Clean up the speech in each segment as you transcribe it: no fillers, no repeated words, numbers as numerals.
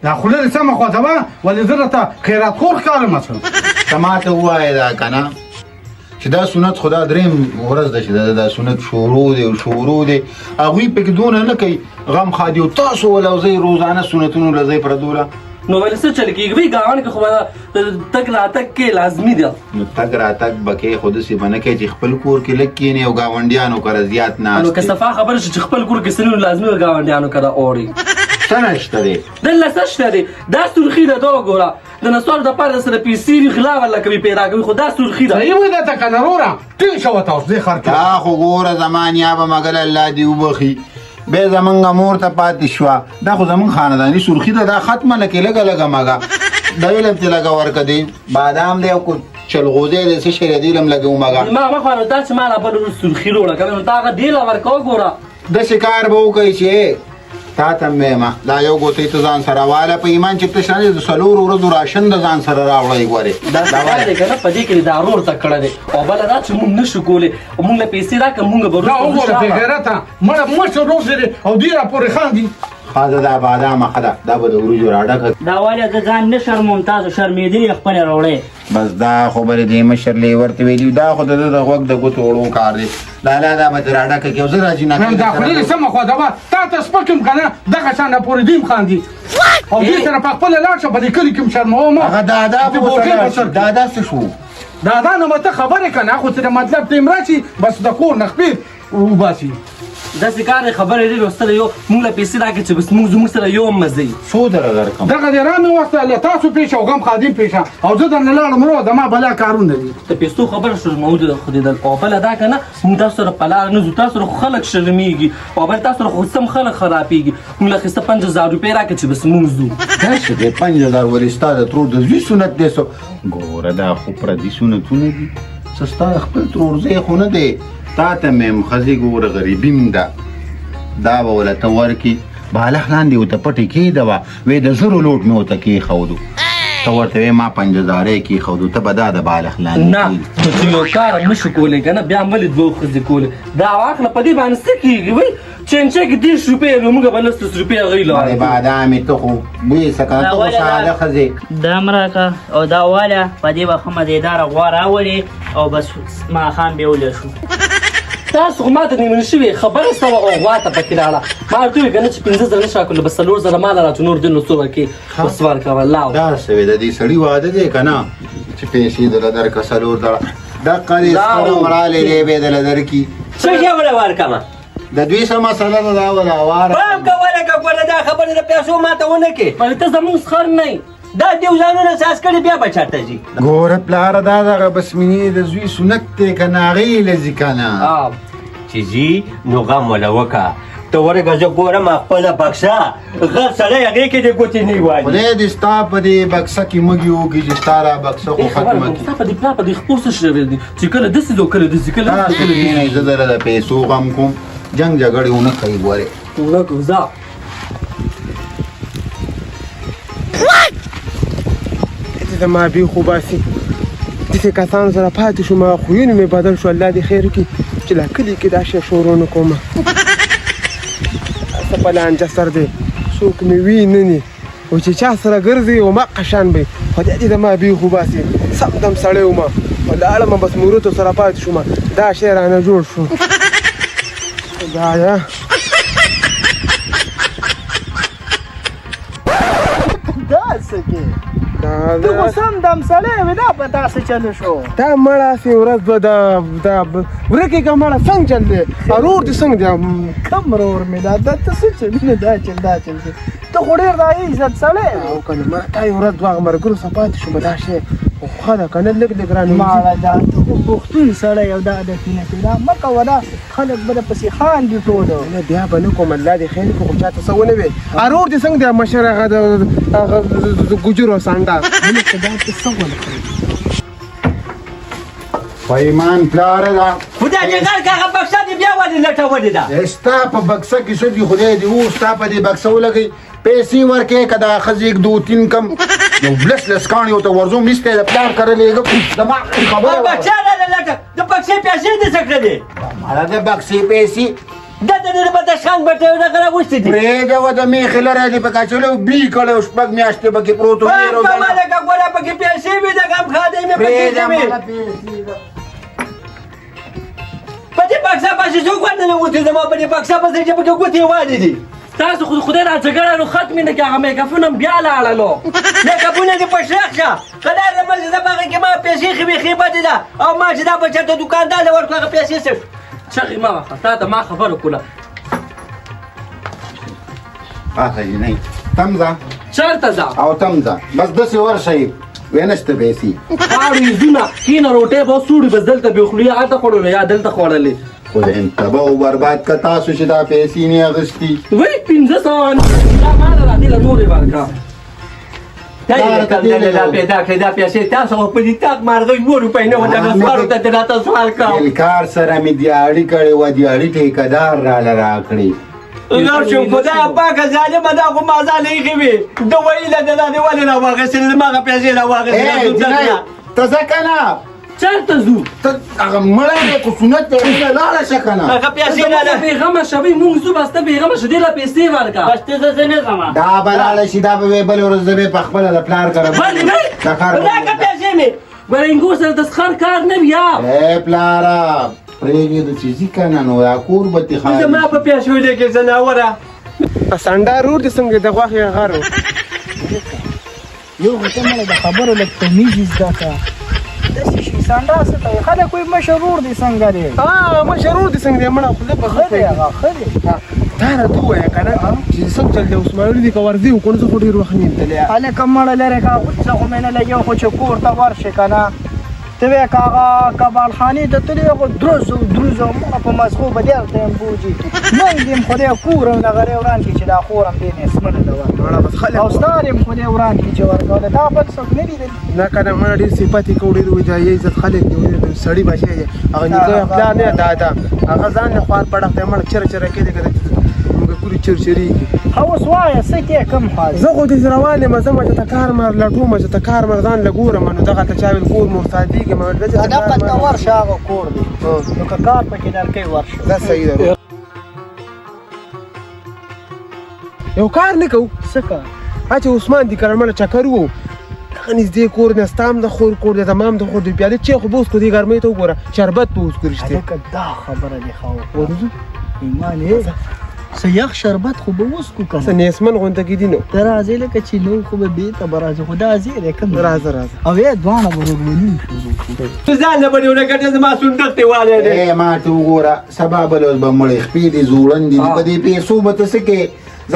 دا خوله دې سمه خواته وه ولې زه راته خیرات خور ښکارم اصل ته ماته ووایه دا که نه چې دا سنت خو دا درېیم ورځ ده چې دا سنت شروع دی او شروع دی هغوی پکې دونه نه کوي غم خادي او تاسو ولوځئ روزانه سنتونو لځئ پردوله نو ولې څه چل کېږي بھائی ګاونډ کې خو به تګ راتګ کې لازمي ده نو تګ راتګ به کې خو داسې به نه کوې چې خپل کور کې لږ کښېنې او ګاونډیانو کره زیات ناست نو که صفا خبره شي چې خپل کور کې څه نه لازمي به ګاونډیانو کره اوري څه نشته دی دلته څه شته دی دا سرخي ده دا وګوره د نسوارو دپاره سره پیسې وي غلا ورله کوي پیدا کوي خو دا سرخي ده صحیح وایي درته که نه وروره ټینګ شه ورته اوس دې خر دا خو ګوره زما نیابه مګل الله دې وبخي بیا زمونږ مور ته پاتې شوه دا خو زمونږ خانداني سرخي ده دا ختمه لکې لږه لږه مګه د علم ته لږه ورکه دی بادام دی او چلغوزی دی څه شی دی د علم لږه ومګه ما مخ وانه دا چې ما لا بل سرخي روړه کنه نو تا هغه دې لا ورکوه ګوره داسې کار به وکړئ چې تا ته مېمه دا یو ګوتې ته ځان سره واله په ایمان چې ته شانې د څلورو ورځو راشن د ځان سره راوړئ ګورې دا څه دی کنه په دې کې دا رور ته کړی دی او بله دا چې مونږ نشو کولی مونږ له پیسې راکړه مونږ به دا وګوره بې غیرته مړه مشر روز دی او دې راپورې خاندي ښه دا بادامه ښه ده دا به د وریجو راډکه دا ولې زه ځان نه شرموم تاسو شرمېدلې خپلې راوړئ بس دا خبرې دې مشر لی ورته ویلي دا خو د ده د غوږ د ګوتو وړو کار دی لالا دا به دې راډکه کړي او زه راځي نن دا خوله دې سمه خواته وه تا ته سپک یم که نه دغه شانه پورې دې م خاندي او دې سره په خپله لاړ شه په دې کلي کې م شرموم هغه دادا څه شو دادا نه به ته خبرې که نه خو چې د مطلب ټیم راشي بس د کور نه خپې وباسي داسې کار دی خبرې ډېرې وستله یو مونږ له پیسې راکړي چې بس مونږ زموږ سره یو مزه وي څو دره درکړم دغه دې را مې وسته له تاسو پیښه او غم خادم پیښه او زه درنه لاړم ورو زما بلا کارونه دي د پیسو خبره شو موجوده خو دې او بله دا که نه مونږ تاسو سره په لاره نه ځو تاسو سره خو خلک شرمېږي او بل تاسو سره خو سم خلک خرابېږي مونږ له اخېسته 5000 روپۍ راکړه چې بس مونږ ځو داسې دی 5000 ولې ستا د ترور د زوی سنت دی ګوره دا خو پردي سنتونه دي څه ستا د خپل ترور زوی خو نه دی تا ته مې ښځې ګوره غریبي م ده دا به ورته ورکړي بالښت لاندې ورته پټې کېده وه وی د زرو لوټ مې ورته کېښودو ته ورته وی ما 5000 یې کېښودو ته به دا د بالښت لاندې نه نو چې یو کار هم نشو کولی که نه بیا هم ولې دوه ښځې کولی دا واخله په دې باندې څه کېږي وایي چینچه کې 10 روپۍ نو موږ به 90 روپۍ هغوی له بادامې ته خو ویسه که نه ته خو ساده ښځې دا م راکړه او دا واله په دې به ښه مزېداره غوا راولې او بس ماښام بیا وله شو تاسو خو ماته نیمه شوې خبره سوه او غوا ته پکې راغله ما ورته وویل که نه چې 15 زره نشو راکړلو بس 4 زره ماله راته نور دې نو څو ورکړې بس ورکوه الله داسې وی د دې سړي واده دی که نه چې پیسې دله درکړه 4 زره دقه دې سره وړالی دی بیا دله درکړي څه شی وله ورکړمه د دوی څه مسله ده دا وله واره پام کوله که ګوره دا خبرې د پیسو ماته ونه کړې بلې ته زموږ سخر نه دا دیو ځانونه ساس کړي بیا به چېرته ځي ګوره پلاره دا دغه بسمینې د زوی سنت دی که نه هغې له ځي که نه چې ځي نو غم وله وکړه ته ورګه زه ګورم خپله بکسه غر سړی هغې کې دې ګوتې نه وایي خدای دې ستا په دې بکسه کې مږي وکړي چې ستا را بکسه خو ختمه کړي ستا په دې پلار په دې خپور څه شوی دی چې کله داسې ځو کله داسې کله تاسې کښېنئ زه دله د پیسو غم کوم جنګ جګړې ونه کوي ګورې نه کوو ځه زما بې خوباسي داسې کسانو سره پاتې شوم خویونه مې بدل شو الله دې خیر وکړي چې لا کلي کې دا شی شروع نه کومه څه په لانجه سر دی څوک مې ویني او چې چا سره ګرځي او مقه شان به خدای دې زما بې خوباسي سم دم سړی وم ولاړم بس مورتو سره پاتې شوم دا شی رانه جوړ شو خدایه داسې کې ته خو سم دم سړی وې دا په داسې چلو شو دا مړه سي ورځ به دا ورکې که مړه څنګه چل دی رور دې څنګه دی کم رور مې دا ته څه چلونه دا چل ته خو ډېر دا عزت سړی او که نه مړه تا یې ورځ دوه مرګرو سره پاتې شو به دا شی خو ښه ده که نه لږ لږ رانه ماړه دا ته خو پښتون سړی او دا عادتونه کوي دا مه کوه دا خلک به درپسې خاندي ټولو نه بیا به نه کوم الله دې خیر کړي خو چاته څه ونه وي رور دې څنګه دی مشر هغه د ګجرو سانډا هلکه دا ته څه ولکړي په ایمان پلاره ده خدای دې غر که هغه بکسه دې بیا ولې لټولې ده ستا په بکسه کې څه دي خدای دې و ستا په دې بکسه ولګئ پیسې ورکړې که دا ښځې 2-3 کم یو لس کاڼي ورته ورځو میستی د پلار کره لېږه زما خبره بکسه راله لټه د بکسې پیسې دې څه کړلې ماله د بکسې پیسې دته د بدخشان بټه دغه راوستې دي پرېږده و د میخې لره دې په کچلو بي کړی او شپږ میاشتې پکې پروت و ډېر او په مالکه ګوره پکې پیسې وي د غم خادۍ مې پکې وي په دې بکسه پسې څوک ورننوتې زما په دې بکسه پسې چې پکې ګوتې والې دي تاسو خو خدای را جګړه نو ختم نه کې هغه میکافون هم بیا لاړلو میکاپونه دې په شیخ شه خدای دې مزه د باغ کې ما پیسې خې بدې ده او ما چې دا بچا ته دکاندار له ورکړه پیسې څه چغې ما واخله تا ته ما خبره کوله هغه نه تم ځه چېرته ځه او تم ځه بس داسې ورشئ وی نشته پیسې خاورې زونه کینه روټۍ به سوړي بس دلته بې خولي هلته خوړلو یا دلته خوړلې خو د انتبه و برباد که تاسو چې دا پیسې نه اخیستي وای 500 دا ماله را دې له نورې ورکړه دا یې کله دا پیدا کړې دا پیسې تاسو خو په دې تاک مارغۍ 2 روپۍ نه وه دغه سوالو ته دې راته سوال کړم بېلکار سره مې دیاړي کړې وه دیاړي ټیکهدار راله راکړې زار شم خدای پاکه ظالمه دا خو ما ځان ایښې وې ده ویله ده دا دې ولې راواخېستلې زما پیسې راواخېستې ته ځه که نه چېرته ځو ته هغه مړی دی خو سنت دی اوس لاړه شه که نه هغه پیسې زما نه بېغمه شوی مونږ ځو بس ته بېغمه شه دې له پیسې ورکړه بس ته زه نه ځم دا به لاړه شي دا به وی بلې ورځ زه به پخپله د پلار کره ولې نه راکړه پیسې مې ګورینګو سره د سخر کار نه بیا پلاره پرېږده چې ځي که نه نو دا کور به تې خالي زما په پیسو دی کې زناوره سنډا رور دې څنګه د غوښې غر یو خو ته مله د خبرو لږ تمیز زده کړه داسې شي سنډا څه ته وایي خلک وایي مشرور دی څنګه دی مشرور دې څنګه دی مړه خوله به ښه دی هغه ښه دی دا راته ووایه که نه چې څه چل دی عثمان علي دې که ورځي وکړو زه خو ډېر وخت نه یم تللی هلکه مړه لرې که غوڅه خو مې نه لګیا خو چې کور ته ورشې که نه ته وایې که هغه کبالخانې ته تللی خو دروزو مونږ په مزغو به دې هلته یم بوجي ننګ یم خدای کور هم دغه ری وران کړي چې دا خور هم دې نېسمنه ده ورکړه او ستار یم خدای وران کړي چې ورکړه دا بل څوک نه لیدل نه که نه مړه ډېر صفت یې کوو ډېر وجایه عزت خلک دی ډېر سړي بچی دی هغه نیکه پلار نه دادا هغه ځان نه خوار پړق دی مړه چره چره کېدی که موږ کورې چرچرېږي اوس وایه څه کې کم حال زه خو دې روان یم زه چې ته کار مار لټوم چې ته کار مار ځان له ګورم نو دغلته چا ویل کور مور سادېږي دغه ته ورشه هغه کور دی نو که کار پکې درکوي ورشه دا صحیح ده یو کار نه کوو څه کار چې عثمان دي کړه مړه چکر وو دغه نږدې کور دی ستا هم د خور کور دی تمام د خور دی پیالې چې خو به اوس کو دې ګرمۍ ته وګوره شربت به اوس کو رښتیا هلکه دا خبره دې ښه وکړه ایمان یې څه یخ شربت خو به وڅکو که څه نیسمن غونډه کې دي نو ته راځې لکه چې نو خو به بېرته به راځې خو دا ځای دی کوم راځه او یې دواړه به روغبني شروع کړو ځان نه به دې ونه ګټې زما سنت دی والی دی ما ته وګوره سبا به اوس به مړې خپې دي زوړن دي په دې پیسو به ته څه کې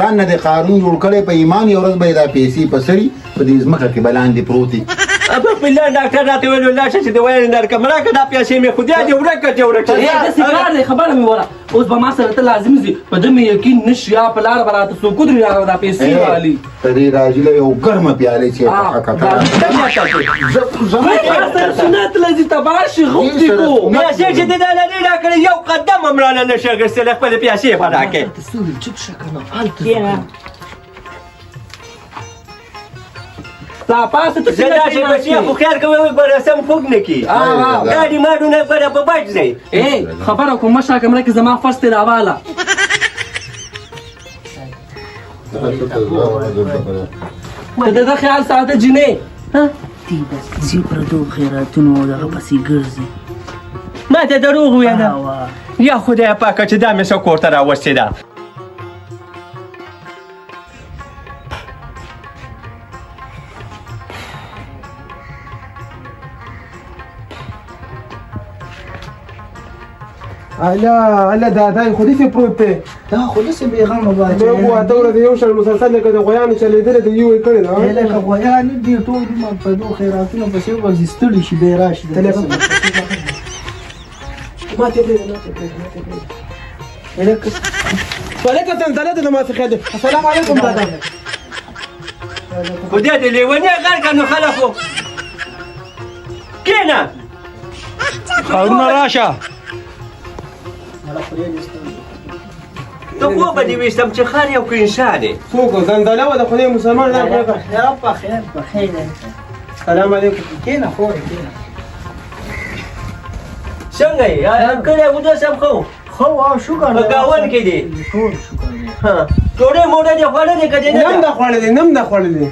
ځان نه د قانون جوړ کړی په ایمان یو ورځ به یې دا پیسې په سړي په دې ځمکه کې به لاندې پروت دي ابا بالله ډاکټر راته ویل لاشه چې د وایي درکړم راکړه دا پیسې مې خو دې ورکړه چې ورکړه داسې کار دی خبره مې وره اوس به ما سره ته لازم ځي په ده مې یقین نه شي یا په لاره به راته څوک ودرېږي هغه دا پیسې والي ته دې راځي له یو ګرمه پیالې چې سنت لځي تباه شي غوښتې کو پیسې چې دې دا لري راکړې یو قدم هم رانه نشي اخیستلی خپلې پیسې به راکړې کېنه لا پاسه ته زه دا چې بچي خو خیال کوي ګوره سم خوږ نه کي ګاډي ماډونه ګوره په بچ ځئ خبره کوم مشه کمره کې زما فرست راواله ته د خیال ساته جنې دی بس زی پردو خیراتونو دغه پسې ګرځي ما ته دروغ ویله یا خدای پاکه چې دا مې څه کور ته راوستې ده الله دا خو دې پروت دی دا خو داسې بېغمه مې وګوره ته ورته یو شل مسلسل لکه د غویانو چلېدلی دی یو یې کړی ده لکه غویان دي ټول دومره پردو خیراتونو پسې وګرځي ستړي شي بیا یې راشي ماتې پرېږده وعلیکم السلام د ما څخه دی السلام علیکم دادا خدای دې لیونی غر که نو خلکو کښېنه خارونه راشه ته خو به دې ویستم چې خر یو که انشا دی څوک زندله وه د خدای مسلمان په خیر په خیر سلام علیکم کېنه خورې کېنه څنګه یې کلی اودس هم ښه خو او شکر په گاون کې دی ټول شکر دی ها ټوډه موډه دی خوړه دی کدی نم دا خوړلې نم دا خوړلې